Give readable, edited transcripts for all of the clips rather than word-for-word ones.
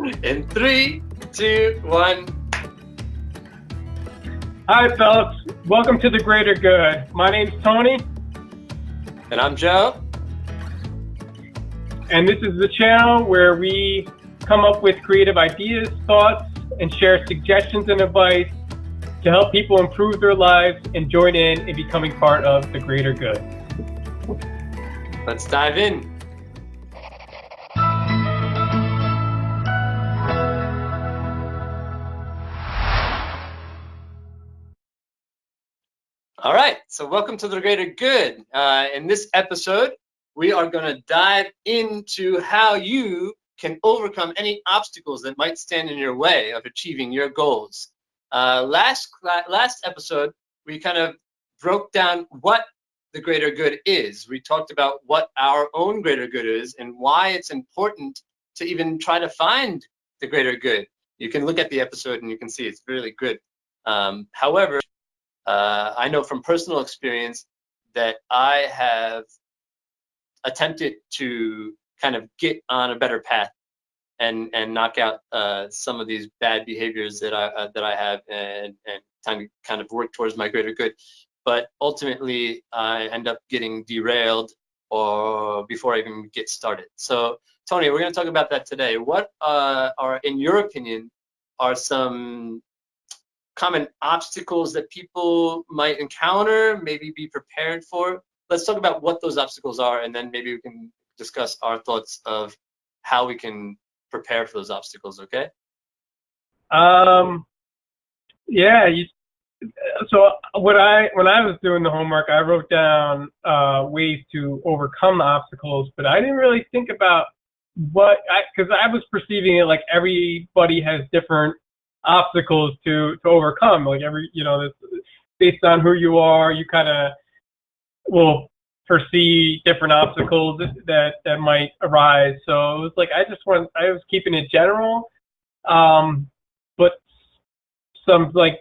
In 3, 2, 1. Hi, fellas. Welcome to The Greater Good. My name's Tony. And I'm Joe. And this is the channel where we come up with creative ideas, thoughts, and share suggestions and advice to help people improve their lives and join in becoming part of the greater good. Let's dive in. All right, so welcome to the greater good. In this episode, we are going to dive into how you can overcome any obstacles that might stand in your way of achieving your goals. Last episode, we kind of broke down what the greater good is. We talked about what our own greater good is and why it's important to even try to find the greater good. You can look at the episode and you can see it's really good. However, I know from personal experience that I have attempted to kind of get on a better path and knock out some of these bad behaviors that I have and kind of work towards my greater good. But ultimately, I end up getting derailed or before I even get started. So, Tony, we're going to talk about that today. What are, in your opinion, are some common obstacles that people might encounter, maybe be prepared for? Let's talk about what those obstacles are, and then maybe we can discuss our thoughts of how we can prepare for those obstacles, okay? Yeah. So when I was doing the homework, I wrote down ways to overcome the obstacles, but I didn't really think about because I was perceiving it like everybody has different obstacles to overcome. Like based on who you are, you kind of will foresee different obstacles that might arise. So it was like I was keeping it general, but some like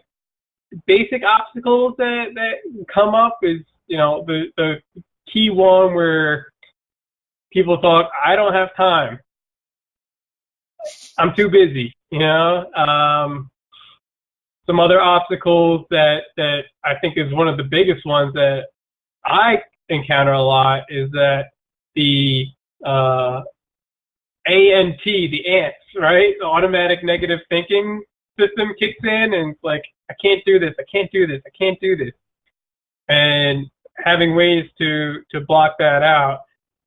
basic obstacles that come up is the key one where people talk, I don't have time, I'm too busy. Some other obstacles that I think is one of the biggest ones that I encounter a lot is that the A.N.T, the ants, right? The automatic negative thinking system kicks in, and it's like, I can't do this, I can't do this, I can't do this. And having ways to block that out.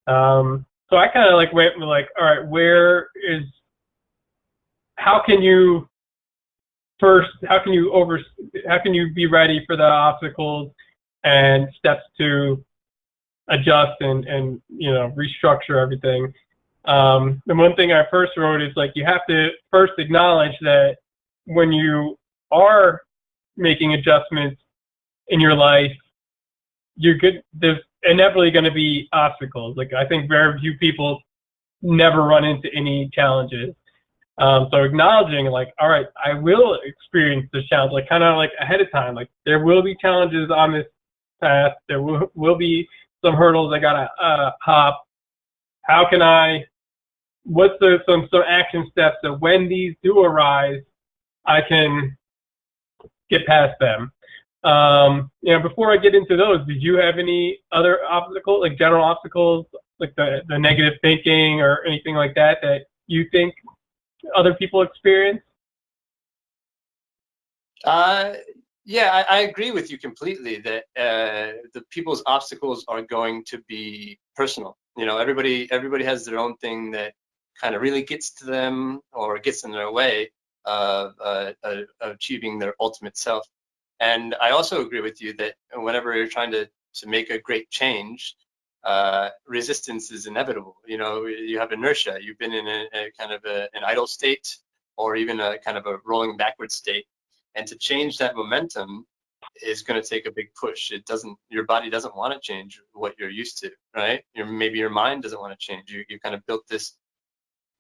So I kind of went like, all right, how can you be ready for the obstacles and steps to adjust and restructure everything. The one thing I first wrote is like, you have to first acknowledge that when you are making adjustments in your life, there's inevitably going to be obstacles. Like, I think very few people never run into any challenges. So acknowledging, like, all right, I will experience this challenge, like kind of like ahead of time, like there will be challenges on this path. There will be some hurdles I gotta hop. How can what's some action steps that when these do arise, I can get past them? Before I get into those, did you have any other obstacles, like general obstacles, like the negative thinking or anything like that you think other people experience? Yeah, I agree with you completely that the people's obstacles are going to be personal. Everybody has their own thing that kind of really gets to them or gets in their way of achieving their ultimate self. And I also agree with you that whenever you're trying to make a great change, resistance is inevitable. You have inertia. You've been in a kind of an idle state or even a kind of a rolling backward state. And to change that momentum is going to take a big push. Your body doesn't want to change what you're used to, right? Maybe your mind doesn't want to change. You kind of built this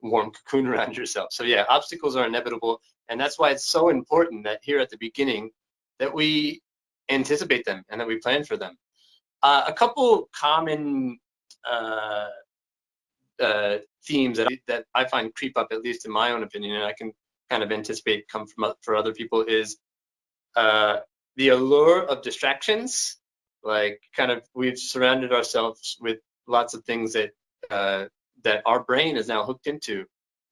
warm cocoon around yourself. So yeah, obstacles are inevitable. And that's why it's so important that here at the beginning that we anticipate them and that we plan for them. A couple common themes that I find creep up, at least in my own opinion, and I can kind of anticipate come from for other people, is the allure of distractions. Like, kind of, we've surrounded ourselves with lots of things that that our brain is now hooked into,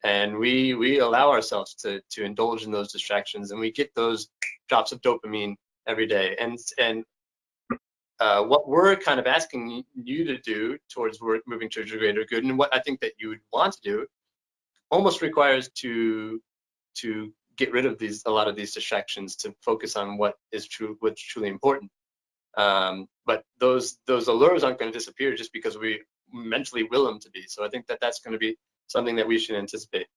and we allow ourselves to indulge in those distractions, and we get those drops of dopamine every day. And what we're kind of asking you to do towards moving towards your greater good, and what I think that you would want to do, almost requires to get rid of a lot of these distractions, to focus on what's truly important. But those allures aren't going to disappear just because we mentally will them to be. So I think that that's going to be something that we should anticipate.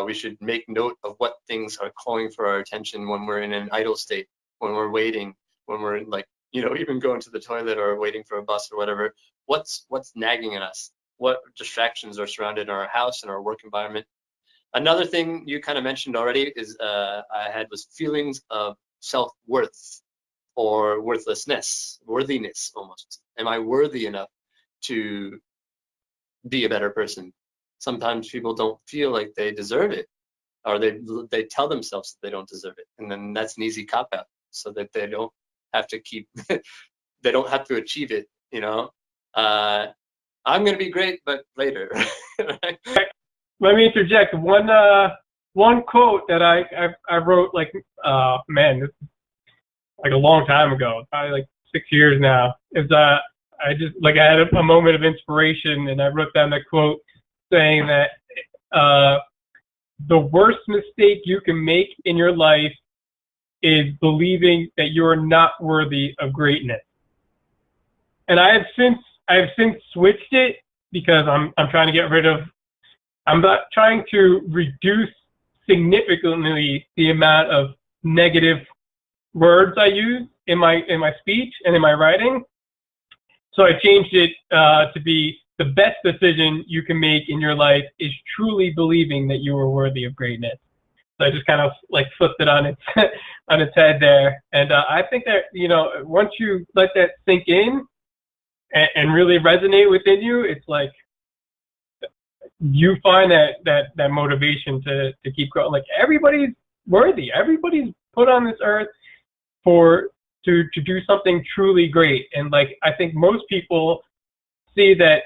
We should make note of what things are calling for our attention when we're in an idle state, when we're waiting, when we're, like, even going to the toilet or waiting for a bus or whatever. What's nagging at us? What distractions are surrounded in our house and our work environment? Another thing you kind of mentioned already is was feelings of self-worth or worthlessness, worthiness almost. Am I worthy enough to be a better person? Sometimes people don't feel like they deserve it, or they tell themselves that they don't deserve it, and then that's an easy cop out, so that they don't have to they don't have to achieve it. I'm gonna be great, but later. Right? Let me interject one quote that I wrote, like, man, this is like a long time ago, probably like 6 years now. Is I had a moment of inspiration, and I wrote down that quote saying that the worst mistake you can make in your life is believing that you are not worthy of greatness. And I have since switched it, because I'm trying to reduce significantly the amount of negative words I use in my speech and in my writing. So I changed it to be, the best decision you can make in your life is truly believing that you are worthy of greatness. So I just kind of like flipped it on its on its head there. And I think that, once you let that sink in and really resonate within you, it's like you find that motivation to keep going. Like, everybody's worthy. Everybody's put on this earth to do something truly great. And, like, I think most people see that,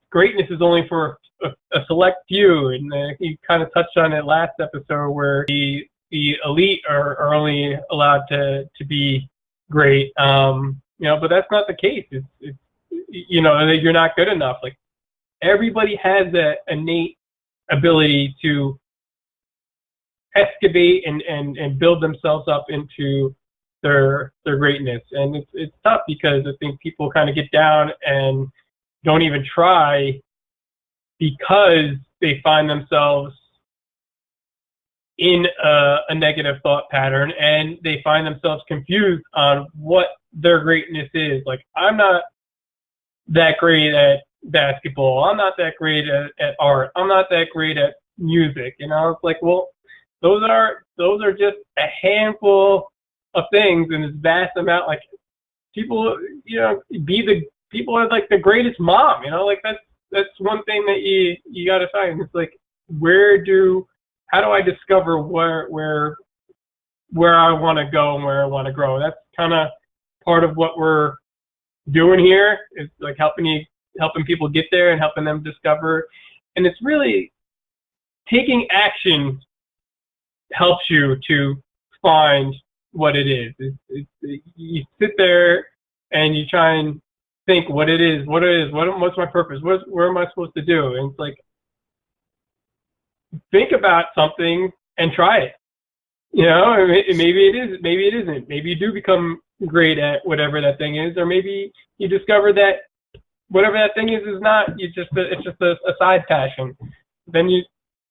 greatness is only for a select few. And you kind of touched on it last episode, where the elite are only allowed to be great. But that's not the case. It's that you're not good enough. Like, everybody has that innate ability to excavate and build themselves up into their greatness. And it's tough, because I think people kind of get down and don't even try, because they find themselves in a negative thought pattern, and they find themselves confused on what their greatness is. Like, I'm not that great at basketball. I'm not that great at art. I'm not that great at music. It's like, well, those are just a handful of things in this vast amount. Like, people, people are like the greatest mom. Like, that's one thing that you got to find. It's like, how do I discover where I want to go and where I want to grow? That's kind of part of what we're doing here, is like helping people get there and helping them discover. And it's really taking action helps you to find what it is. You sit there and you try and think what's my purpose? Where am I supposed to do? And it's like, think about something and try it. Maybe it is, maybe it isn't. Maybe you do become great at whatever that thing is, or maybe you discover that whatever that thing is not. It's just a side passion. Then you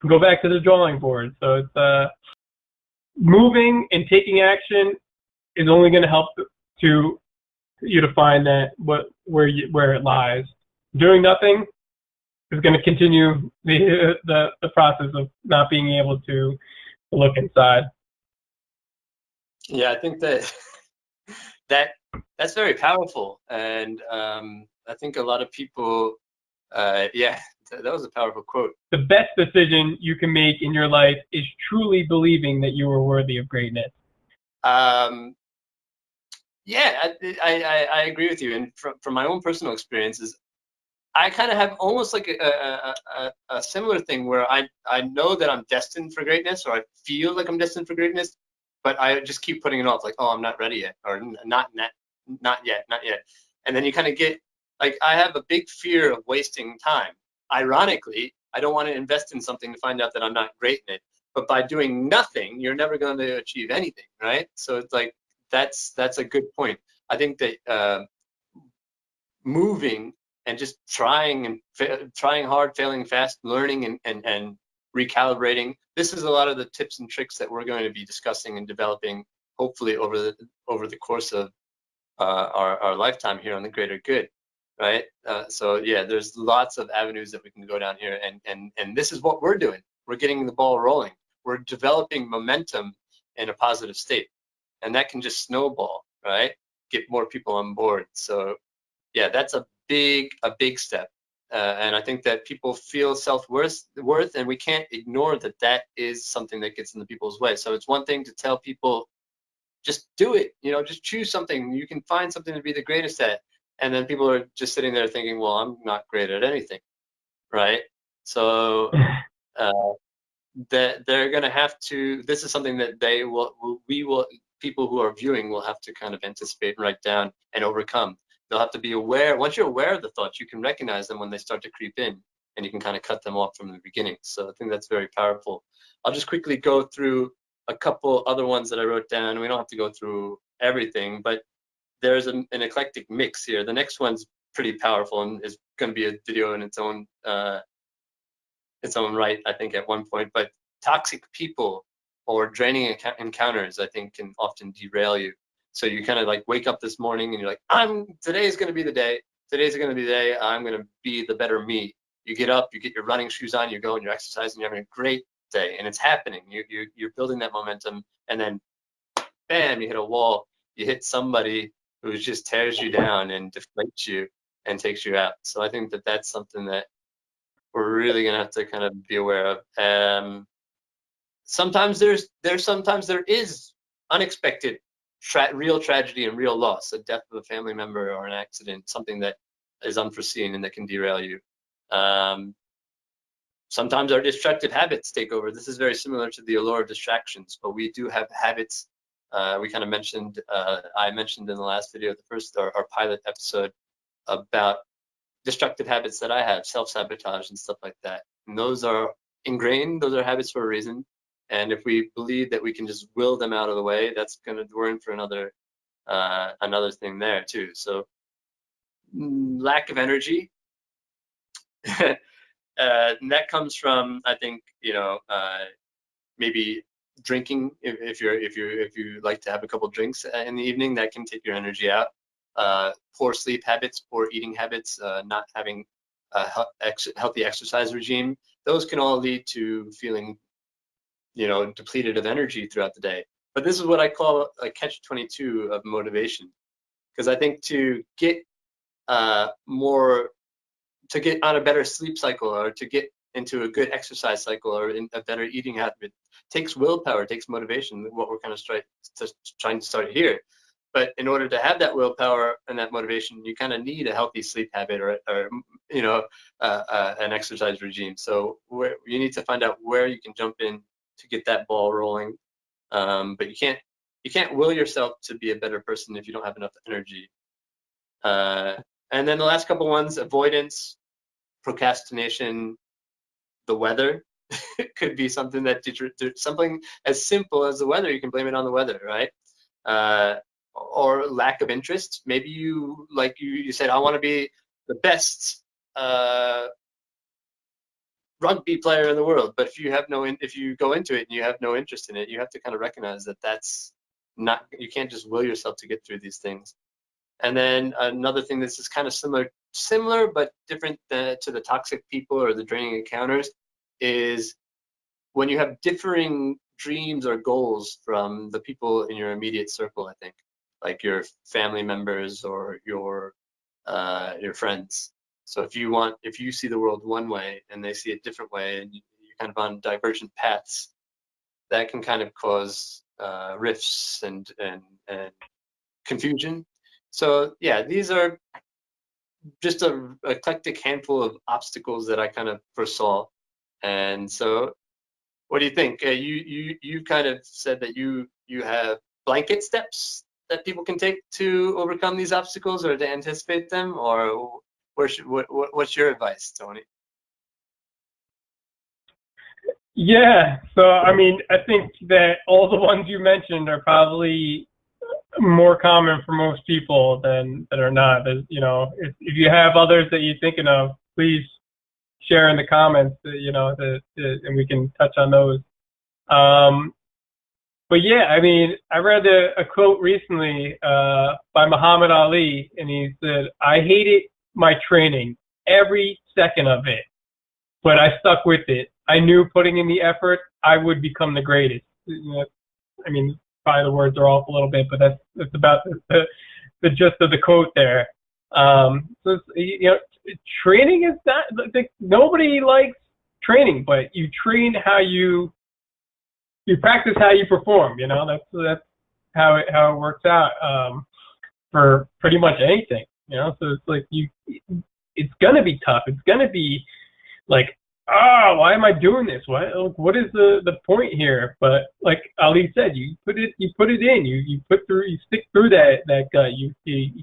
go back to the drawing board. So it's moving and taking action is only going to help you to find that where it lies. Doing nothing is going to continue the process of not being able to look inside. Yeah, I think that's very powerful, and I think a lot of people, That was a powerful quote. The best decision you can make in your life is truly believing that you are worthy of greatness. Yeah, I agree with you. And from my own personal experiences, I kind of have almost like a similar thing where I know that I'm destined for greatness, or I feel like I'm destined for greatness, but I just keep putting it off, like, oh, I'm not ready yet, or not yet. And then you kind of get like, I have a big fear of wasting time. Ironically, I don't want to invest in something to find out that I'm not great in it. But by doing nothing, you're never going to achieve anything, right? So it's like that's a good point. I think that moving and just trying hard, failing fast, learning and recalibrating. This is a lot of the tips and tricks that we're going to be discussing and developing, hopefully over the course of our lifetime here on the Greater Good, right? So yeah, there's lots of avenues that we can go down here, and this is what we're doing. We're getting the ball rolling. We're developing momentum in a positive state, and that can just snowball, right? Get more people on board. So yeah, that's a big step, and I think that people feel self-worth, and we can't ignore that is something that gets in the people's way. So it's one thing to tell people, just do it, just choose something. You can find something to be the greatest at, and then people are just sitting there thinking, well, I'm not great at anything, right? So that they're going to have to, this is something that people who are viewing will have to kind of anticipate and write down and overcome. They'll have to be aware. Once you're aware of the thoughts, you can recognize them when they start to creep in, and you can kind of cut them off from the beginning. So I think that's very powerful. I'll just quickly go through a couple other ones that I wrote down. We don't have to go through everything, but there's an eclectic mix here. The next one's pretty powerful and is going to be a video in its own right, I think, at one point. But toxic people or draining encounters, I think, can often derail you. So you kind of like wake up this morning and you're like, today's going to be the day. Today's going to be the day. I'm going to be the better me. You get up, you get your running shoes on, you go and you're exercising, you're having a great day, and it's happening. You're building that momentum, and then bam, you hit a wall. You hit somebody who just tears you down and deflates you and takes you out. So I think that that's something that we're really going to have to kind of be aware of. Sometimes there is unexpected real tragedy and real loss, a death of a family member or an accident, something that is unforeseen and that can derail you. Sometimes our destructive habits take over. This is very similar to the allure of distractions, but we do have habits. We kind of mentioned, I mentioned in the last video, our pilot episode, about destructive habits that I have, self-sabotage and stuff like that. And those are ingrained, those are habits for a reason. And if we believe that we can just will them out of the way, we're in for another thing there too. So lack of energy. And that comes from, I think, maybe drinking. If you like to have a couple drinks in the evening, that can take your energy out. Poor sleep habits, poor eating habits, not having a healthy exercise regime, those can all lead to feeling, depleted of energy throughout the day. But this is what I call a catch-22 of motivation, because I think to get on a better sleep cycle, or to get into a good exercise cycle, or in a better eating habit, takes willpower, takes motivation, what we're kind of trying to start here. But in order to have that willpower and that motivation, you kind of need a healthy sleep habit or an exercise regime. So you need to find out where you can jump in to get that ball rolling. But you can't will yourself to be a better person if you don't have enough energy. And then the last couple ones: avoidance, procrastination, the weather. It could be something something as simple as the weather. You can blame it on the weather, right? Or lack of interest. Maybe you said, I want to be the best rugby player in the world, but if you go into it and you have no interest in it, you have to kind of recognize that that's not, you can't just will yourself to get through these things. And then another thing that's just kind of similar but different to the toxic people or the draining encounters is when you have differing dreams or goals from the people in your immediate circle, I think, like your family members or your friends. So if you see the world one way and they see it a different way, and you're kind of on divergent paths, that can kind of cause rifts and confusion. So yeah, these are just a eclectic handful of obstacles that I kind of foresaw. And so, what do you think? You kind of said that you have blanket steps that people can take to overcome these obstacles or to anticipate them, or what's your advice, Tony? Yeah, so I mean, I think that all the ones you mentioned are probably more common for most people than that are not. You know, if you have others that you're thinking of, please share in the comments. You know, and we can touch on those. But yeah, I mean, I read a quote recently by Muhammad Ali, and he said, "I hated my training, every second of it, but I stuck with it. I knew putting in the effort, I would become the greatest." You know, I mean, probably the words are off a little bit, but that's about the gist of the quote there. So you know, training is not. Nobody likes training, but you train how you practice how you perform. You know, that's how it works out for pretty much anything. You know, so it's like it's gonna be tough. It's gonna be like, oh, why am I doing this? What is the point here? But like Ali said, you put it in. You stick through that gut. You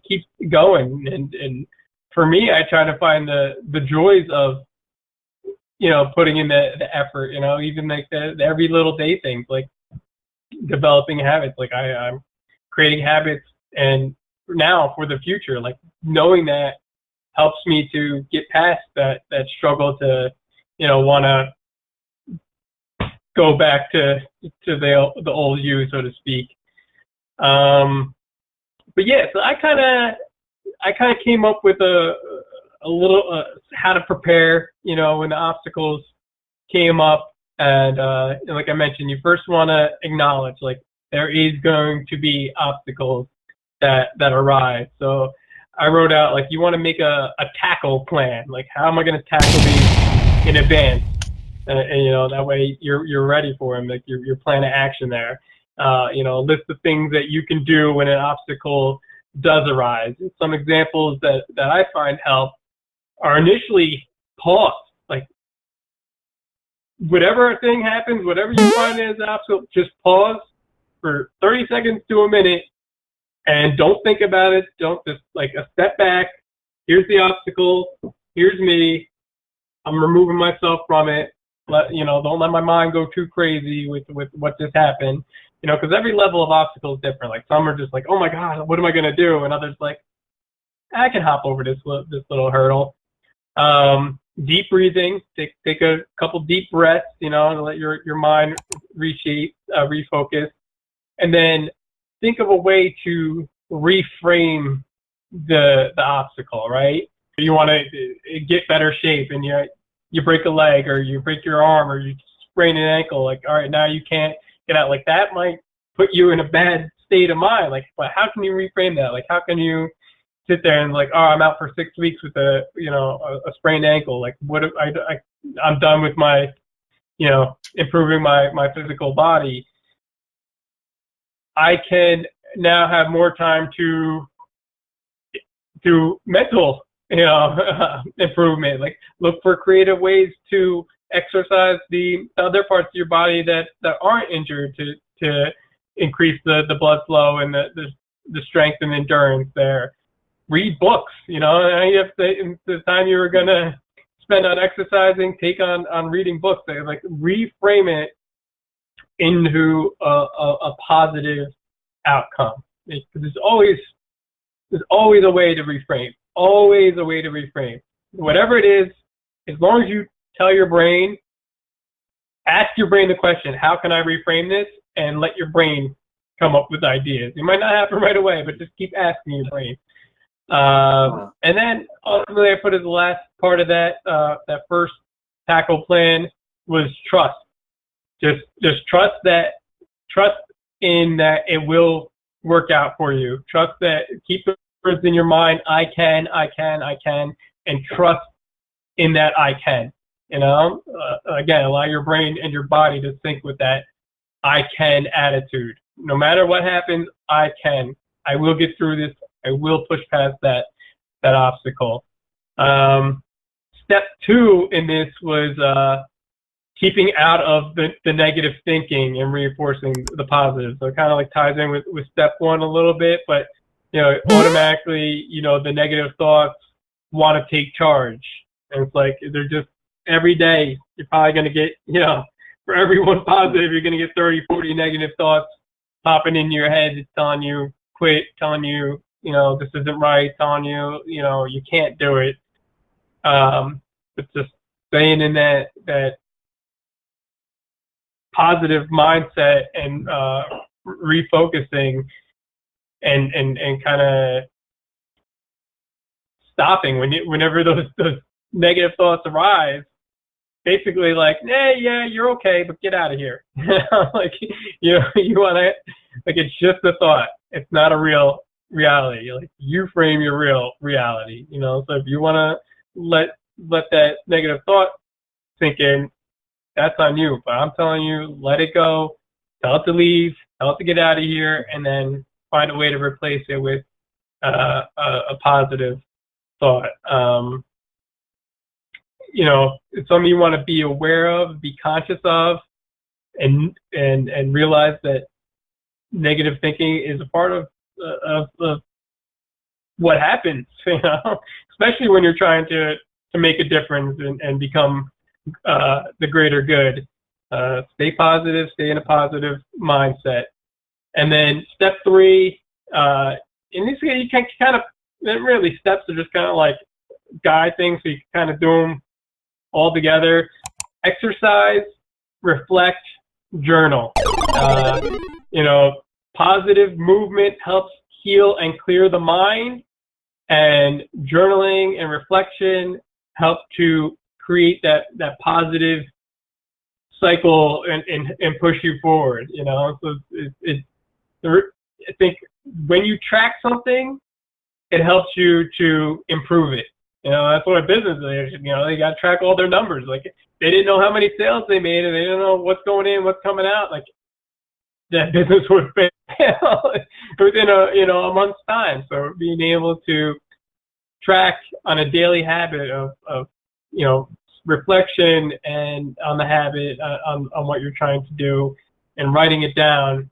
keep going. And for me, I try to find the joys of, you know, putting in the effort. You know, even like the every little day things, like developing habits. Like I'm creating habits, and now for the future, like knowing that helps me to get past that struggle to, you know, want to go back to the old you, so to speak. But yeah, so I kind of came up with a little how to prepare, you know, when the obstacles came up. And like I mentioned, you first want to acknowledge, like, there is going to be obstacles that arise. So I wrote out, like, you want to make a tackle plan. Like, how am I going to tackle these in advance? And you know, that way you're ready for them. Like your plan of action there. You know, list the things that you can do when an obstacle does arise. Some examples that I find help are initially pause. Like, whatever thing happens, whatever you find as an obstacle, just pause for 30 seconds to a minute and don't think about it. Don't just, like, a step back. Here's the obstacle. Here's me. I'm removing myself from it. Don't let my mind go too crazy with what just happened. You know, because every level of obstacle is different. Like, some are just like, oh my God, what am I gonna do? And others like, I can hop over this little hurdle. Deep breathing. Take a couple deep breaths. You know, to let your mind reshape, refocus, and then think of a way to reframe the obstacle. Right? You want to get better shape, and you break a leg, or you break your arm, or you sprain an ankle. Like, all right, now you can't get out. Like, that might put you in a bad state of mind. Like, but how can you reframe that? Like, how can you sit there and like, oh, I'm out for 6 weeks with a sprained ankle. Like, what if I'm done with my, improving my physical body. I can now have more time to do mental, improvement. Like, look for creative ways to exercise the other parts of your body that aren't injured to increase the blood flow and the strength and endurance there. Read books. You have the time you were gonna spend on exercising, take on reading books. Like, reframe it into a positive outcome. Because there's always a way to reframe. Always a way to reframe. Whatever it is, as long as you tell your brain, ask your brain the question, how can I reframe this? And let your brain come up with ideas. It might not happen right away, but just keep asking your brain. And then ultimately, I put as the last part of that first tackle plan was trust. Just trust in that it will work out for you. Trust that, keep the words in your mind, I can. and trust in that I can. Again, allow your brain and your body to sync with that I can attitude. No matter what happens, I can. I will get through this. I will push past that obstacle. Step 2 in this was keeping out of the negative thinking and reinforcing the positive. So it kind of like ties in with step 1 a little bit, but automatically, the negative thoughts want to take charge. And it's like they're just every day you're probably going to get, for every one positive, you're going to get 30, 40 negative thoughts popping in your head. It's telling you quit, telling you, this isn't right, telling you, you can't do it. But just staying in that positive mindset and refocusing and kind of stopping whenever those negative thoughts arise. Basically, like, yeah, you're okay, but get out of here. Like, you want to, like, it's just a thought. It's not a real reality. Like, you frame your real reality. So if you want to let that negative thought sink in, that's on you. But I'm telling you, let it go. Tell it to leave. Tell it to get out of here, and then find a way to replace it with a positive thought. It's something you want to be aware of, be conscious of, and realize that negative thinking is a part of what happens. Especially when you're trying to make a difference and become the greater good. Stay positive, stay in a positive mindset. And then step 3, in this case, you can kind of, really steps are just kind of like guide things, so you can kind of do them all together. Exercise, reflect, journal. Positive movement helps heal and clear the mind, and journaling and reflection help to create that positive cycle and push you forward. So I think when you track something, it helps you to improve it. That's what a business is. They got to track all their numbers. Like, they didn't know how many sales they made, and they didn't know what's going in, what's coming out. Like, that business would fail within a month's time. So being able to track on a daily habit of reflection and on the habit on what you're trying to do, and writing it down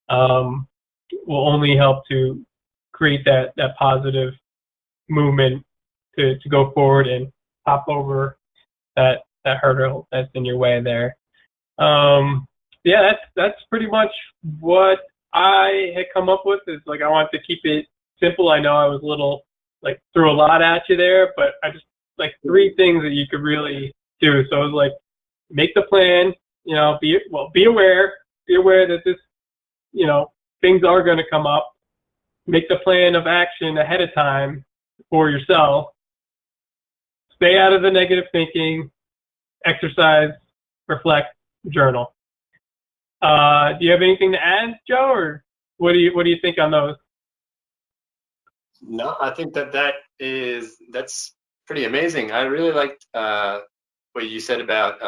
will only help to create that positive movement to go forward and hop over that hurdle that's in your way there. Yeah, that's pretty much what I had come up with. Is like, I wanted to keep it simple. I know I was a little, like, threw a lot at you there, but I just, like, 3 things that you could really do. So it was like, make the plan, be aware that this, things are going to come up. Make the plan of action ahead of time for yourself. Stay out of the negative thinking, exercise, reflect, journal. Do you have anything to add, Joe, or what do you think on those? No, I think that's pretty amazing. I really liked what you said about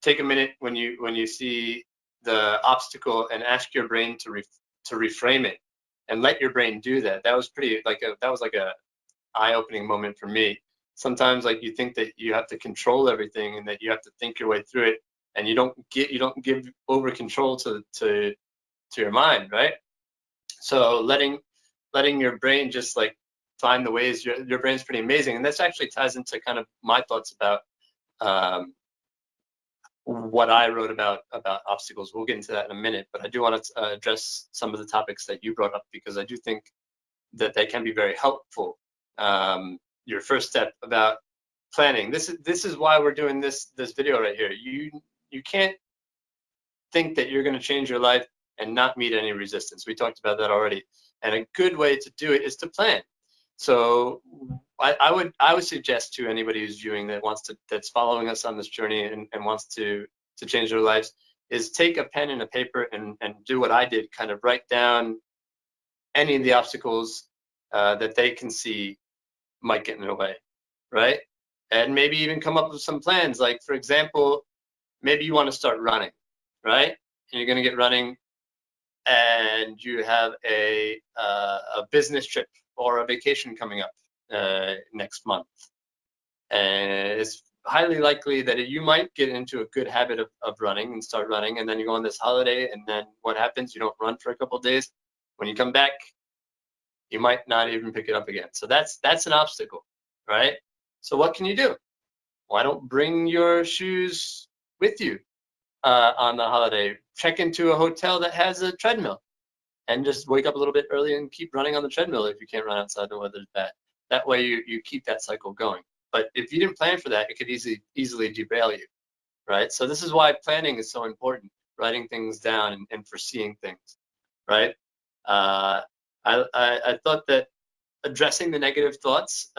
take a minute when you see the obstacle and ask your brain to reframe it, and let your brain do that. That was pretty that was like a eye-opening moment for me. Sometimes, like, you think that you have to control everything and that you have to think your way through it, and you don't give over control to your mind, right? So letting your brain just, like, find the ways. Your brain's pretty amazing, and this actually ties into kind of my thoughts about what I wrote about obstacles. We'll get into that in a minute, but I do want to address some of the topics that you brought up, because I do think that they can be very helpful. Your first step about planning. This is why we're doing this video right here. You can't think that you're going to change your life and not meet any resistance. We talked about that already. And a good way to do it is to plan. So I would suggest to anybody who's viewing that's following us on this journey and wants to change their lives, is take a pen and a paper and do what I did. Kind of write down any of the obstacles that they can see might get in the way, right? And maybe even come up with some plans. Like, for example, maybe you want to start running, right? And you're going to get running, and you have a business trip or a vacation coming up next month. And it's highly likely that you might get into a good habit of running and start running, and then you go on this holiday, and then what happens? You don't run for a couple of days. When you come back, you might not even pick it up again. So that's an obstacle, right? So what can you do? Why don't bring your shoes with you on the holiday? Check into a hotel that has a treadmill, and just wake up a little bit early and keep running on the treadmill if you can't run outside, the weather's bad. That way you keep that cycle going. But if you didn't plan for that, it could easily derail you, right? So this is why planning is so important, writing things down and foreseeing things, right? I thought that addressing the negative thoughts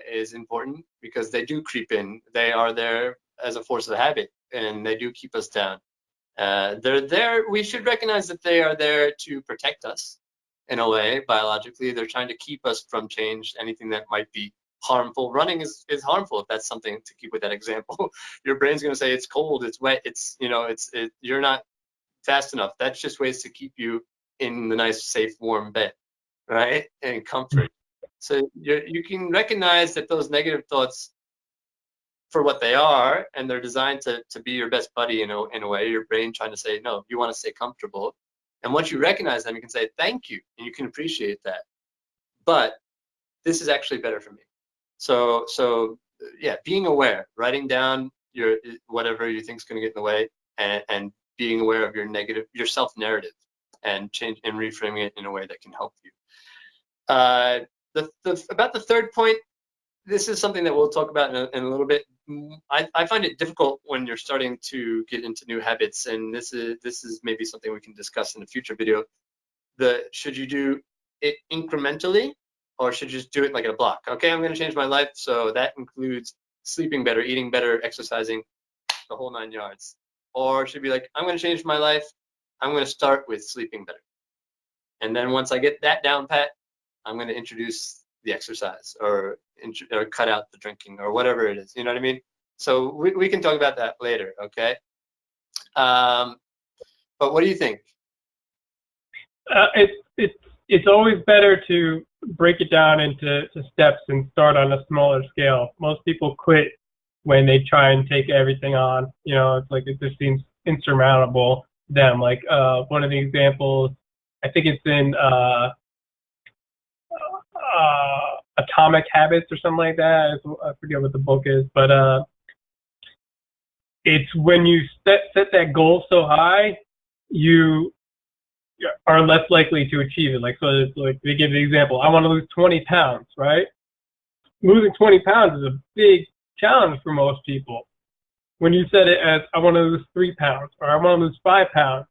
is important, because they do creep in. They are there as a force of habit, and they do keep us down. They're there. We should recognize that they are there to protect us in a way. Biologically, they're trying to keep us from change, anything that might be harmful. Running is harmful. If that's something, to keep with that example, your brain's going to say it's cold, it's wet, you're not fast enough. That's just ways to keep you in the nice, safe, warm bed, right? And comfort. So you can recognize that those negative thoughts for what they are, and they're designed to be your best buddy in a way. Your brain trying to say, no, you want to stay comfortable. And once you recognize them, you can say thank you, and you can appreciate that. But this is actually better for me. So yeah, being aware, writing down your whatever you think is going to get in the way, and being aware of your self-narrative, and reframing it in a way that can help you. About the third point, this is something that we'll talk about in a little bit. I find it difficult when you're starting to get into new habits, and this is maybe something we can discuss in a future video. Should you do it incrementally, or should you just do it like in a block? Okay, I'm going to change my life, so that includes sleeping better, eating better, exercising, the whole 9 yards. Or should be like, I'm going to change my life, I'm going to start with sleeping better, and then once I get that down pat, I'm going to introduce the exercise, or cut out the drinking, or whatever it is. You know what I mean? So we can talk about that later, okay? But what do you think? It's always better to break it down into steps and start on a smaller scale. Most people quit when they try and take everything on. It's like it just seems insurmountable to them. Like one of the examples, I think it's in Atomic Habits or something like that. I forget what the book is, but it's when you set that goal so high, you are less likely to achieve it. Like, so it's like, they give the example, I want to lose 20 pounds, right? Losing 20 pounds is a big challenge for most people. When you set it as, I want to lose 3 pounds, or I want to lose 5 pounds,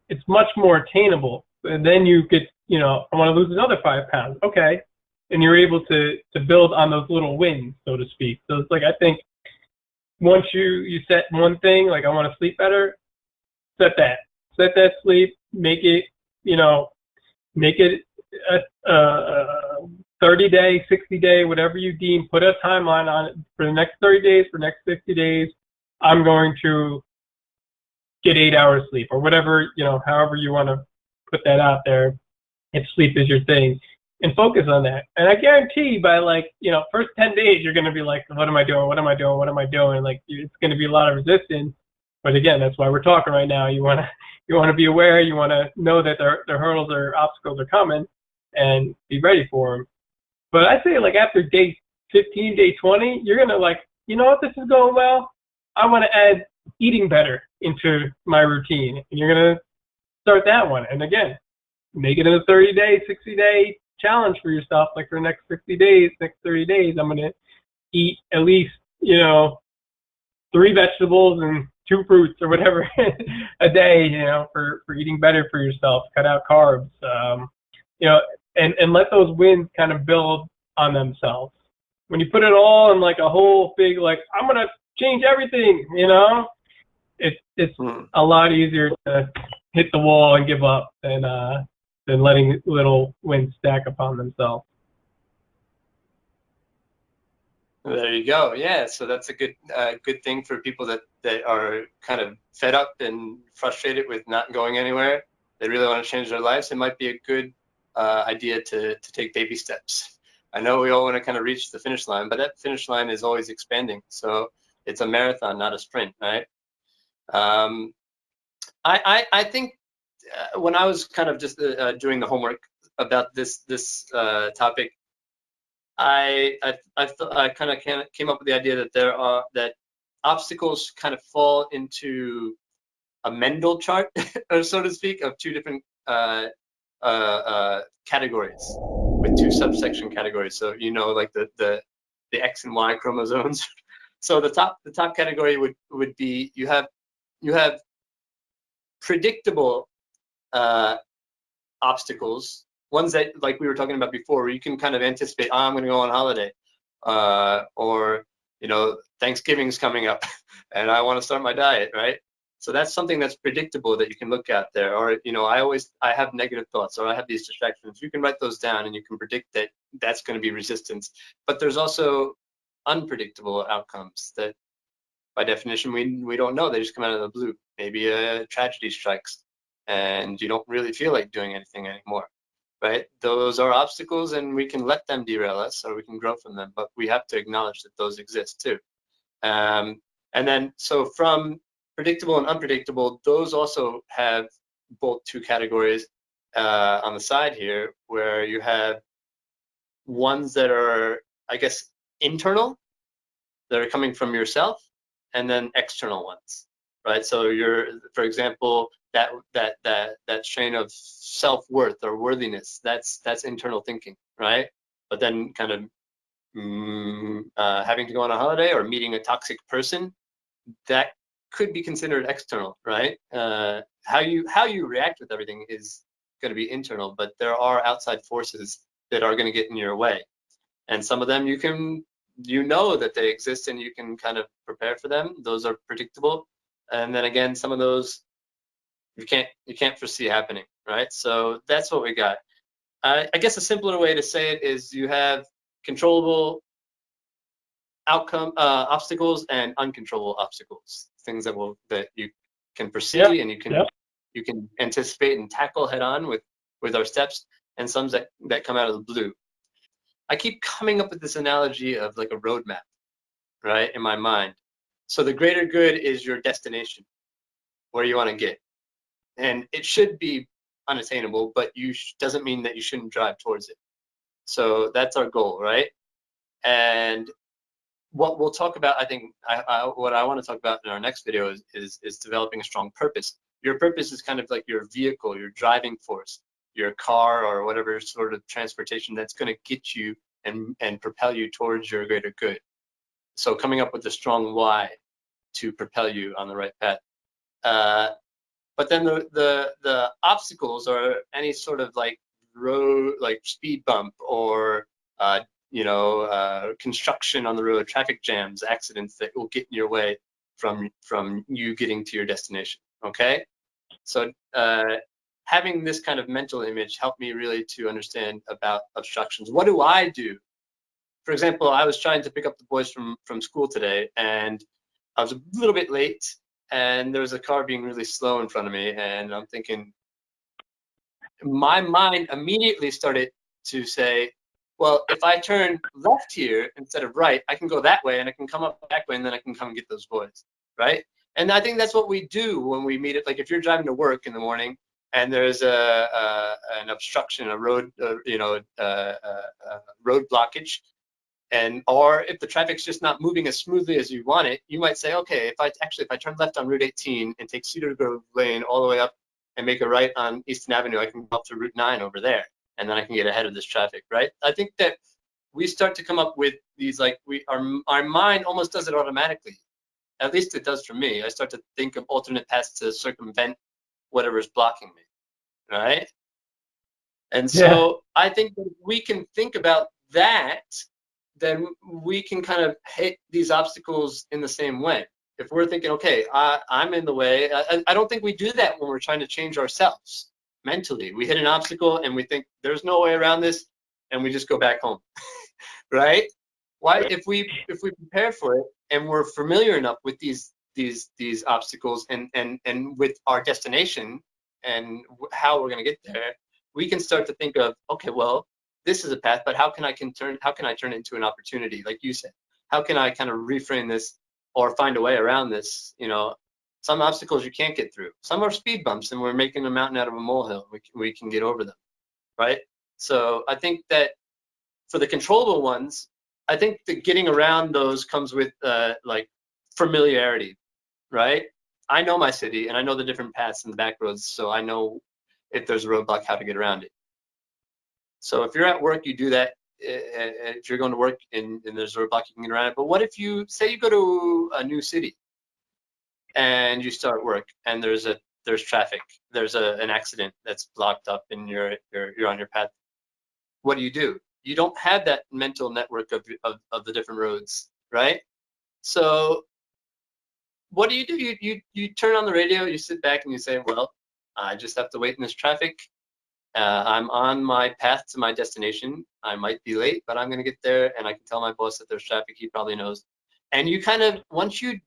it's much more attainable. And then you get, I want to lose another 5 pounds. Okay. And you're able to build on those little wins, so to speak. So it's like, I think once you set one thing, like I want to sleep better, set that sleep, make it a 30-day, 60-day, whatever you deem, put a timeline on it. For the next 30 days, for the next 60 days, I'm going to get 8 hours sleep, or whatever, however you want to put that out there, if sleep is your thing, and focus on that. And I guarantee by first 10 days, you're going to be like, what am I doing? What am I doing? What am I doing? Like, it's going to be a lot of resistance. But again, that's why we're talking right now. You want to be aware. You want to know that the hurdles or obstacles are coming, and be ready for them. But I say, like, after day 15, day 20, you're going to what, this is going well. I want to add eating better into my routine. And you're going to start that one. And again, make it a 30-day, 60-day challenge for yourself. Like, for the next 60 days, next 30 days, I'm going to eat at least, 3 vegetables and 2 fruits or whatever a day, for eating better for yourself. Cut out carbs, and let those wins kind of build on themselves. When you put it all in like a whole big, like, I'm going to change everything, it's a lot easier to hit the wall and give up than letting little wins stack upon themselves. There you go. Yeah, so that's a good thing for people that are kind of fed up and frustrated with not going anywhere. They really want to change their lives. It might be a good idea to take baby steps. I know we all want to kind of reach the finish line, but that finish line is always expanding. So it's a marathon, not a sprint, right? Um, I think when I was kind of just doing the homework about this topic, I kind of came up with the idea that that obstacles kind of fall into a Mendel chart, or so to speak, of two different categories with two subsection categories. So like the X and Y chromosomes. So the top category would be you have predictable obstacles, ones that, like we were talking about before, where you can kind of anticipate, I'm going to go on holiday, or Thanksgiving's coming up, and I want to start my diet, right? So that's something that's predictable that you can look at there. Or I have negative thoughts, or I have these distractions. You can write those down, and you can predict that that's going to be resistance. But there's also unpredictable outcomes that, by definition, we don't know. They just come out of the blue. Maybe a tragedy strikes, and you don't really feel like doing anything anymore, right? Those are obstacles, and we can let them derail us, or we can grow from them. But we have to acknowledge that those exist too. And then, so from predictable and unpredictable, those also have both two categories on the side here, where you have ones that are, I guess, internal, that are coming from yourself, and then external ones, right? So for example, that strain of self-worth or worthiness, that's internal thinking, right? But then kind of having to go on a holiday or meeting a toxic person, that could be considered external, right? How you react with everything is going to be internal, but there are outside forces that are going to get in your way, and some of them you know that they exist, and you can kind of prepare for them. Those are predictable, and then again, some of those you can't foresee happening, right? So that's what we got. I guess a simpler way to say it is you have controllable outcome obstacles and uncontrollable obstacles, things that you can foresee, and you can anticipate and tackle head on with our steps, and some that come out of the blue. I keep coming up with this analogy of like a roadmap, right, in my mind. So the greater good is your destination, where you want to get, and it should be unattainable, but doesn't mean that you shouldn't drive towards it. So that's our goal, right? And what we'll talk about, I think, what I want to talk about in our next video is developing a strong purpose. Your purpose is kind of like your vehicle, your driving force, your car, or whatever sort of transportation that's going to get you and propel you towards your greater good. So coming up with a strong why to propel you on the right path. But then the obstacles are any sort of like road, like speed bump, or construction on the road, traffic jams, accidents that will get in your way from you getting to your destination. Okay, so having this kind of mental image helped me really to understand about obstructions. What do I do? For example, I was trying to pick up the boys from school today, and I was a little bit late, and there was a car being really slow in front of me, and I'm thinking, my mind immediately started to say, well, if I turn left here instead of right, I can go that way, and I can come up that way, and then I can come and get those boys, right? And I think that's what we do when we meet it. Like if you're driving to work in the morning and there's an obstruction, a road, road blockage, or if the traffic's just not moving as smoothly as you want it, you might say, okay, if I turn left on Route 18 and take Cedar Grove Lane all the way up and make a right on Easton Avenue, I can go up to Route 9 over there, and then I can get ahead of this traffic, right? I think that we start to come up with these, like, our mind almost does it automatically. At least it does for me. I start to think of alternate paths to circumvent whatever's blocking me, right? And so I think that if we can think about that, then we can kind of hit these obstacles in the same way. If we're thinking, okay, I'm in the way, I don't think we do that when we're trying to change ourselves mentally. We hit an obstacle and we think there's no way around this, and we just go back home, right? Why, if we prepare for it and we're familiar enough with these obstacles and with our destination and how we're going to get there, we can start to think of, okay, well, this is a path, but how can I turn it into an opportunity, like you said? How can I kind of reframe this or find a way around this? You know, some obstacles you can't get through. Some are speed bumps, and we're making a mountain out of a molehill. We can get over them, right? So I think that for the controllable ones, I think that getting around those comes with like familiarity, right? I know my city and I know the different paths and the back roads, so I know if there's a roadblock, how to get around it. So if you're at work, you do that. If you're going to work and there's a roadblock, you can get around it. But what if you say you go to a new city and you start work and there's traffic, there's an accident that's blocked up and you're on your path? What do? You don't have that mental network of the different roads, right? So what do? You turn on the radio, you sit back and you say, well, I just have to wait in this traffic. I'm on my path to my destination. I might be late, but I'm going to get there, and I can tell my boss that there's traffic. He probably knows. And you kind of, once you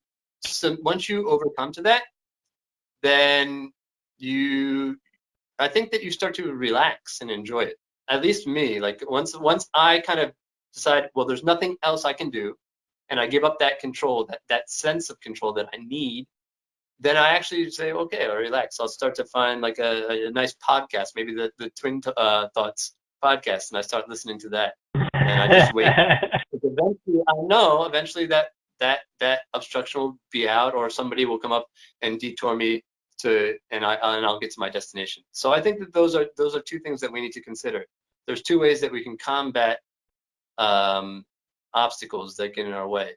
overcome to that, then I think that you start to relax and enjoy it. At least me, like once I kind of decide, well, there's nothing else I can do, and I give up that control, that sense of control that I need, then I actually say, okay, I'll relax. I'll start to find like a nice podcast, maybe the Twin Thoughts podcast, and I start listening to that, and I just wait. Because eventually, I know eventually that obstruction will be out, or somebody will come up and detour me and I'll get to my destination. So I think that those are two things that we need to consider. There's two ways that we can combat obstacles that get in our way.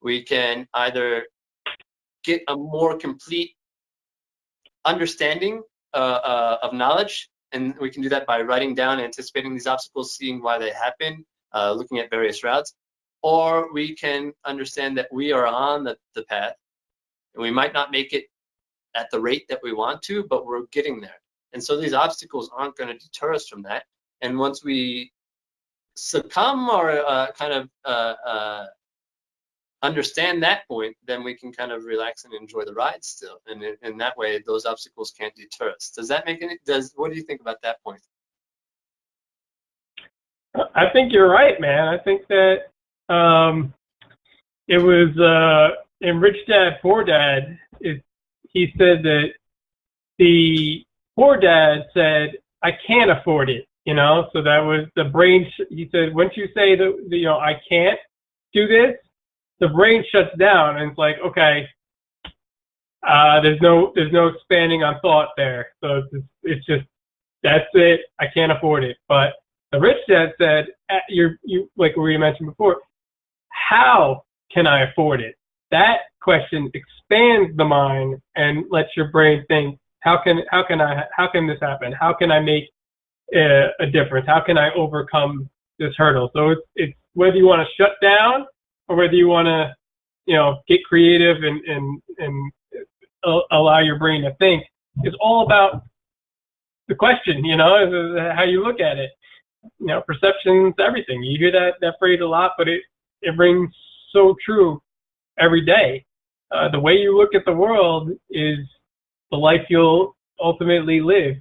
We can either get a more complete understanding of knowledge, and we can do that by writing down, anticipating these obstacles, seeing why they happen, looking at various routes. Or we can understand that we are on the path, and we might not make it at the rate that we want to, but we're getting there. And so these obstacles aren't going to deter us from that. And once we succumb or kind of understand that point, then we can kind of relax and enjoy the ride still. And in that way, those obstacles can't deter us. Does that make any? What do you think about that point? I think you're right, man. I think that it was in Rich Dad Poor Dad. He said that the poor dad said, "I can't afford it." You know, so that was the brain. He said, once you say that, I can't do this, the brain shuts down, and it's like, okay, there's no expanding on thought there. So it's just, that's it. I can't afford it. But the rich dad said, you like we mentioned before, how can I afford it? That question expands the mind and lets your brain think, how can this happen? How can I make a difference? How can I overcome this hurdle? So it's whether you want to shut down or whether you want to, get creative and allow your brain to think. It's all about the question, how you look at it. Perception's everything. You hear that phrase a lot, but it rings so true every day. The way you look at the world is the life you'll ultimately live.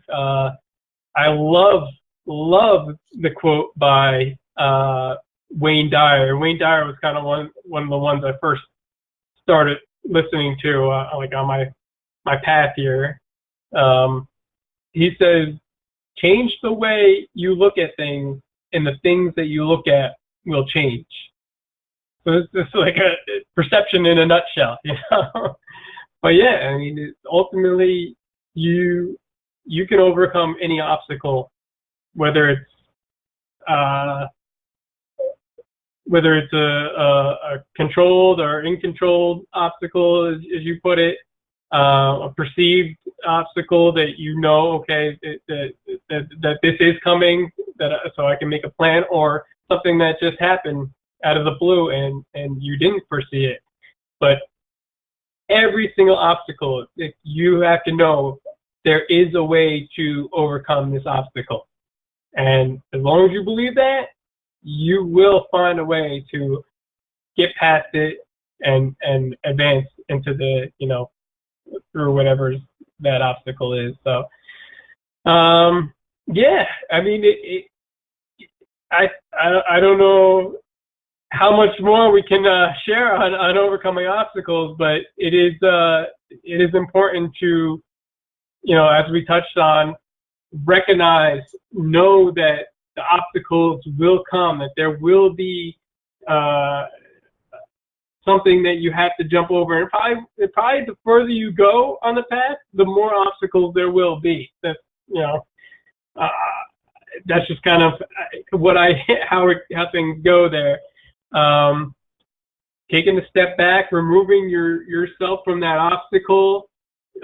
I love the quote by Wayne Dyer. Wayne Dyer was kind of one of the ones I first started listening to, like on my path here. He says, change the way you look at things, and the things that you look at will change. So it's just like a perception in a nutshell, But yeah, I mean, ultimately, you can overcome any obstacle, whether it's a controlled or uncontrolled obstacle, as you put it, a perceived obstacle that okay, that this is coming, so I can make a plan, or something that just happened out of the blue and you didn't foresee it. But every single obstacle, you have to know there is a way to overcome this obstacle. And as long as you believe that, you will find a way to get past it and advance into the, through whatever that obstacle is. So, yeah, I mean, I don't know how much more we can share on overcoming obstacles, but it is important to, as we touched on, recognize, know that the obstacles will come, that there will be something that you have to jump over. And probably the further you go on the path, the more obstacles there will be. That's, that's just kind of how things go there. Taking a step back, removing yourself from that obstacle,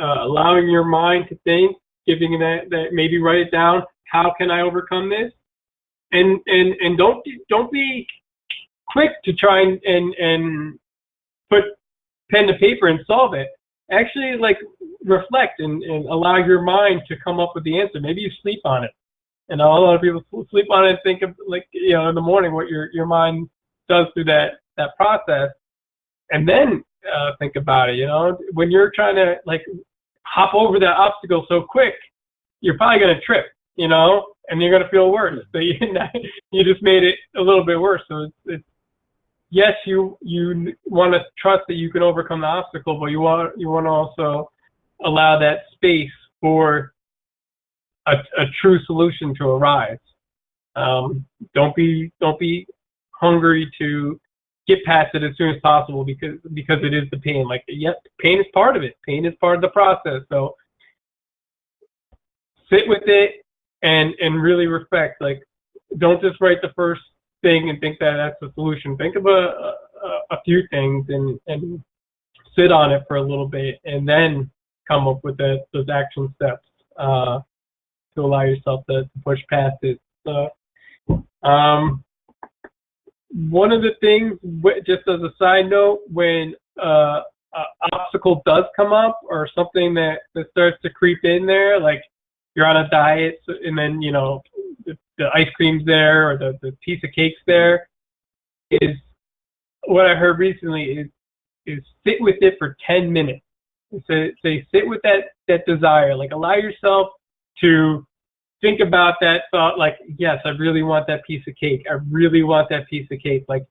allowing your mind to think, giving that maybe write it down. How can I overcome this? And don't be quick to try and put pen to paper and solve it. Actually, like, reflect and allow your mind to come up with the answer. Maybe you sleep on it. And a lot of people sleep on it and think of, like, in the morning what your mind does through that process, and then think about it. When you're trying to, like, hop over that obstacle so quick, you're probably going to trip, and you're going to feel worse. So you just made it a little bit worse. So it's yes, you want to trust that you can overcome the obstacle, but you want to also allow that space for a true solution to arise. Don't be hungry to get past it as soon as possible because it is the pain. Like, yes, pain is part of it. Pain is part of the process. So sit with it and really reflect. Like, don't just write the first thing and think that that's the solution. Think of a few things and sit on it for a little bit, and then come up with those action steps to allow yourself to push past it. So, one of the things, just as a side note, when an obstacle does come up or something that starts to creep in there, like you're on a diet and then, the ice cream's there or the piece of cake's there, is what I heard recently is sit with it for 10 minutes. So sit with that desire, like allow yourself to think about that thought, like, yes, I really want that piece of cake. I really want that piece of cake. Like,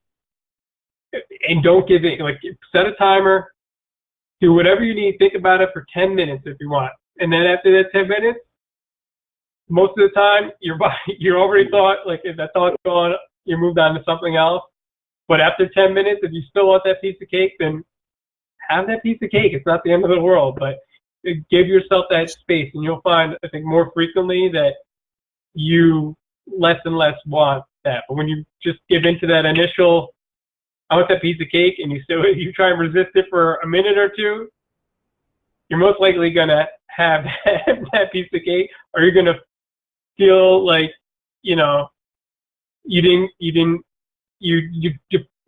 and don't give it, like, set a timer, do whatever you need, think about it for 10 minutes if you want. And then after that 10 minutes, most of the time, you're already thought, like, if that thought's gone, you moved on to something else. But after 10 minutes, if you still want that piece of cake, then have that piece of cake. It's not the end of the world, but give yourself that space, and you'll find, I think, more frequently that you less and less want that. But when you just give into that initial, I want that piece of cake, and you try and resist it for a minute or two, you're most likely gonna have that piece of cake, or you're gonna feel like you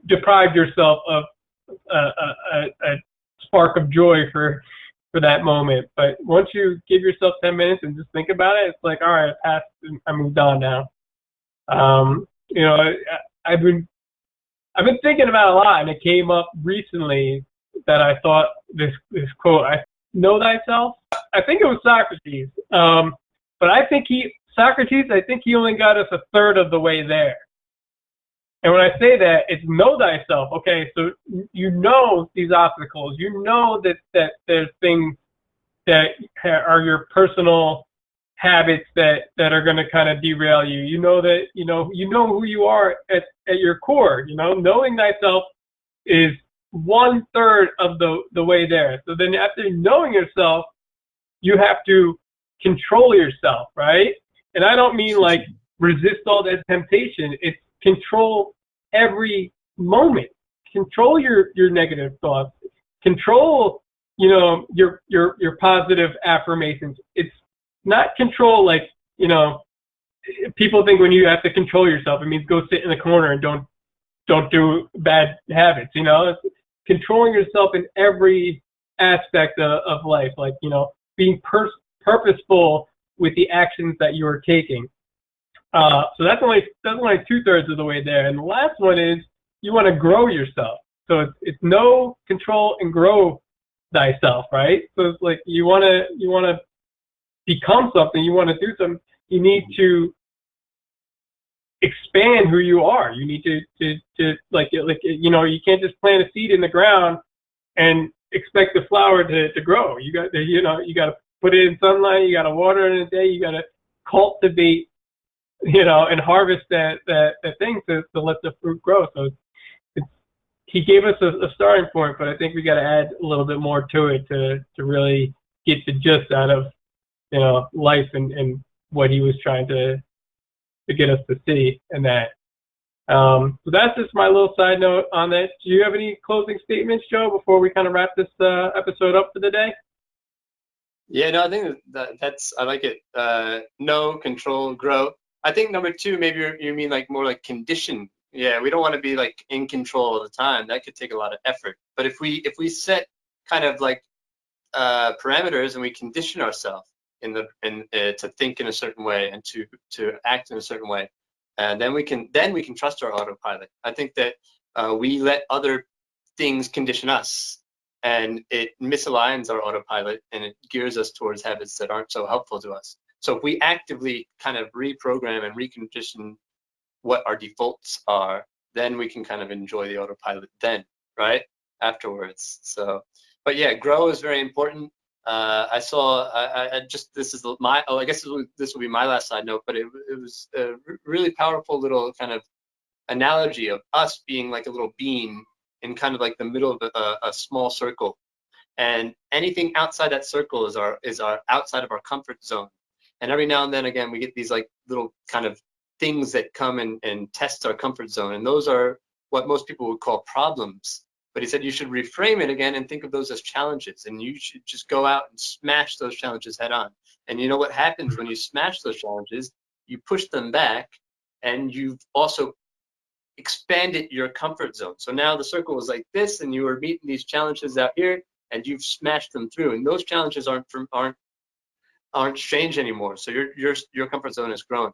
deprived yourself of a spark of joy for that moment. But once you give yourself 10 minutes and just think about it, it's like, all right, I passed, I moved on now. I've been thinking about it a lot, and it came up recently that I thought this quote, know thyself. I think it was Socrates, but I think Socrates only got us a third of the way there. And when I say that, it's know thyself. Okay, so these obstacles, that there's things that are your personal habits that are going to kind of derail you. You know that you know who you are at your core. Knowing thyself is 1/3 of the way there. So then after knowing yourself, you have to control yourself, right? And I don't mean like resist all that temptation. It's control every moment. Control your negative thoughts. Control, your positive affirmations. It's not control like, people think when you have to control yourself, it means go sit in the corner and don't do bad habits. It's controlling yourself in every aspect of life, like, being purposeful with the actions that you are taking. So that's only 2/3 of the way there. And the last one is you want to grow yourself. So it's know, control, and grow thyself, right? So it's like you wanna become something, you want to do something, you need to expand who you are. You need to like you can't just plant a seed in the ground and expect the flower to grow. You got to you got to put it in sunlight, you got to water it in a day, you got to cultivate and harvest that thing to let the fruit grow. So he gave us a starting point, but I think we got to add a little bit more to it to really get the gist out of life and what he was trying to get us to see in that. So that's just my little side note on that. Do you have any closing statements, Joe, before we kind of wrap this episode up for the day? Yeah, no, I think that's I like it. Know, control, grow. I think number 2, maybe you mean like more like condition. Yeah, we don't want to be like in control all the time. That could take a lot of effort. But if we set kind of like parameters and we condition ourselves to think in a certain way and to act in a certain way, and then we can trust our autopilot. I think that we let other things condition us, and it misaligns our autopilot and it gears us towards habits that aren't so helpful to us. So if we actively kind of reprogram and recondition what our defaults are, then we can kind of enjoy the autopilot then, right? Afterwards. So, but yeah, grow is very important. I saw, I just, this is my, I guess this will be my last side note, but it was a really powerful little kind of analogy of us being like a little bean in kind of like the middle of a small circle. And anything outside that circle is our outside of our comfort zone. And every now and then, again, we get these like little kind of things that come and test our comfort zone. And those are what most people would call problems. But he said you should reframe it again and think of those as challenges. And you should just go out and smash those challenges head on. And you know what happens when you smash those challenges? You push them back, and you've also expanded your comfort zone. So now the circle is like this, and you are meeting these challenges out here, and you've smashed them through. And those challenges aren't strange anymore. So your comfort zone has grown.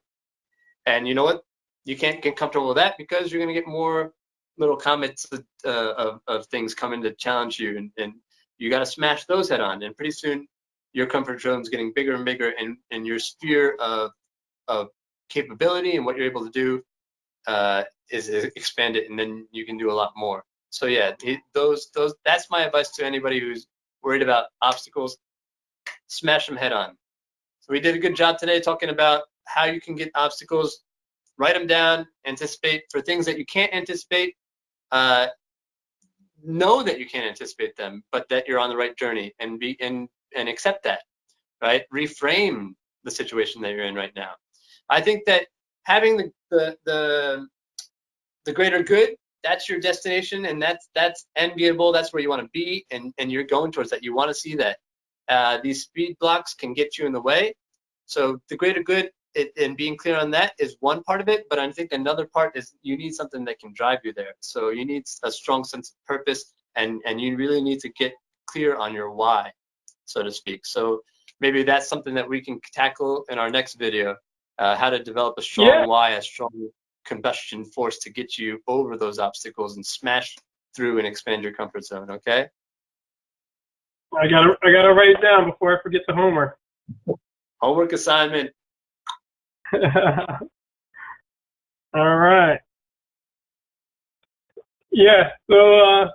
And you know what? You can't get comfortable with that because you're going to get more little comments of things coming to challenge you, and you got to smash those head on. And pretty soon, your comfort zone is getting bigger and bigger, and your sphere of capability and what you're able to do is expanded, and then you can do a lot more. So yeah, that's my advice to anybody who's worried about obstacles. Smash them head on. So we did a good job today talking about how you can get obstacles. Write them down, anticipate for things that you can't anticipate. Know that you can't anticipate them, but that you're on the right journey, and accept that, right? Reframe the situation that you're in right now. I think that having the greater good, that's your destination, and that's enviable. That's where you want to be, and you're going towards that. You want to see that. These speed blocks can get you in the way. So the greater good, and being clear on that is one part of it, but I think another part is you need something that can drive you there. So you need a strong sense of purpose, and you really need to get clear on your why, so to speak. So maybe that's something that we can tackle in our next video, how to develop a strong why, a strong combustion force to get you over those obstacles and smash through and expand your comfort zone. Okay? I gotta write it down before I forget the homework. Homework assignment. All right. Yeah. So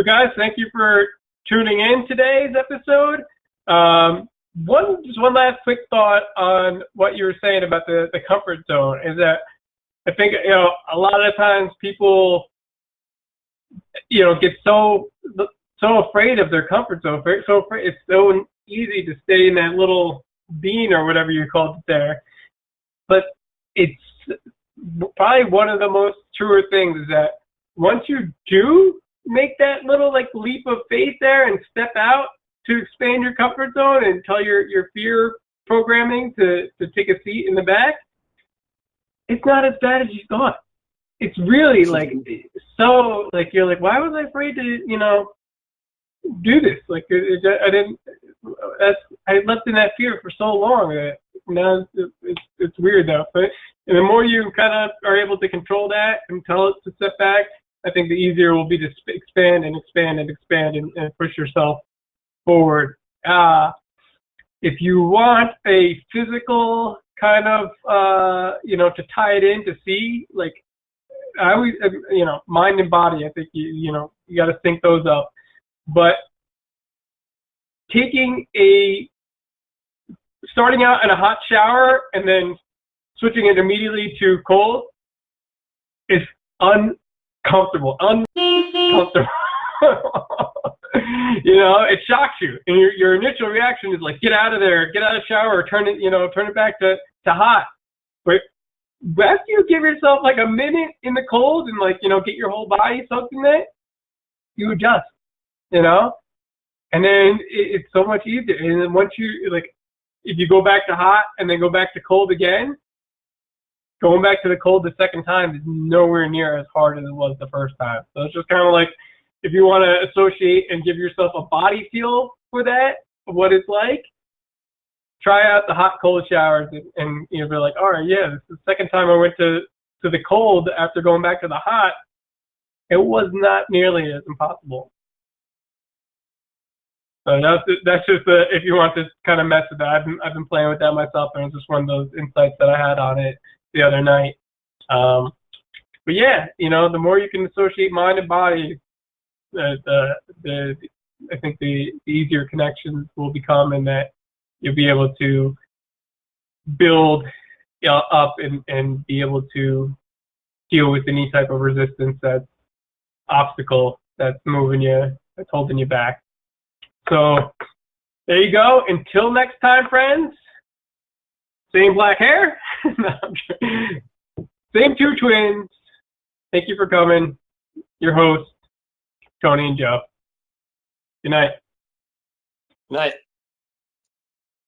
guys, thank you for tuning in today's episode. Just one last quick thought on what you were saying about the comfort zone is that I think a lot of times people get so afraid of their comfort zone, so afraid. It's so easy to stay in that little bean or whatever you called it there. But it's probably one of the most truer things is that once you do make that little like leap of faith there and step out to expand your comfort zone and tell your fear programming to take a seat in the back, it's not as bad as you thought. It's really like so like you're like, why was I afraid to do this? Like I lived in that fear for so long. Now it's weird though. But the more you kind of are able to control that and tell it to step back, I think the easier will be to expand and expand and expand and push yourself forward. If you want a physical kind of, to tie it in to see, like, I always, mind and body, I think, you got to sync those up. But starting out in a hot shower and then switching it immediately to cold is uncomfortable. It shocks you, and your initial reaction is like, get out of there, get out of the shower, turn it back to hot. But after you give yourself like a minute in the cold and get your whole body soaked in it, you adjust, and then it's so much easier. And then once if you go back to hot and then go back to cold again, going back to the cold the second time is nowhere near as hard as it was the first time. So it's just kind of like, if you want to associate and give yourself a body feel for that, of what it's like, try out the hot cold showers and be like, all right, yeah, this is the second time I went to the cold after going back to the hot. It was not nearly as impossible. So that's just if you want to kind of mess with that. I've been playing with that myself, and it's just one of those insights that I had on it the other night. But yeah, the more you can associate mind and body, I think the easier connections will become, and that you'll be able to build up and be able to deal with any type of resistance, that's obstacle that's moving you, that's holding you back. So there you go. Until next time, friends. Same black hair. Same two twins. Thank you for coming. Your hosts, Tony and Joe. Good night. Good night.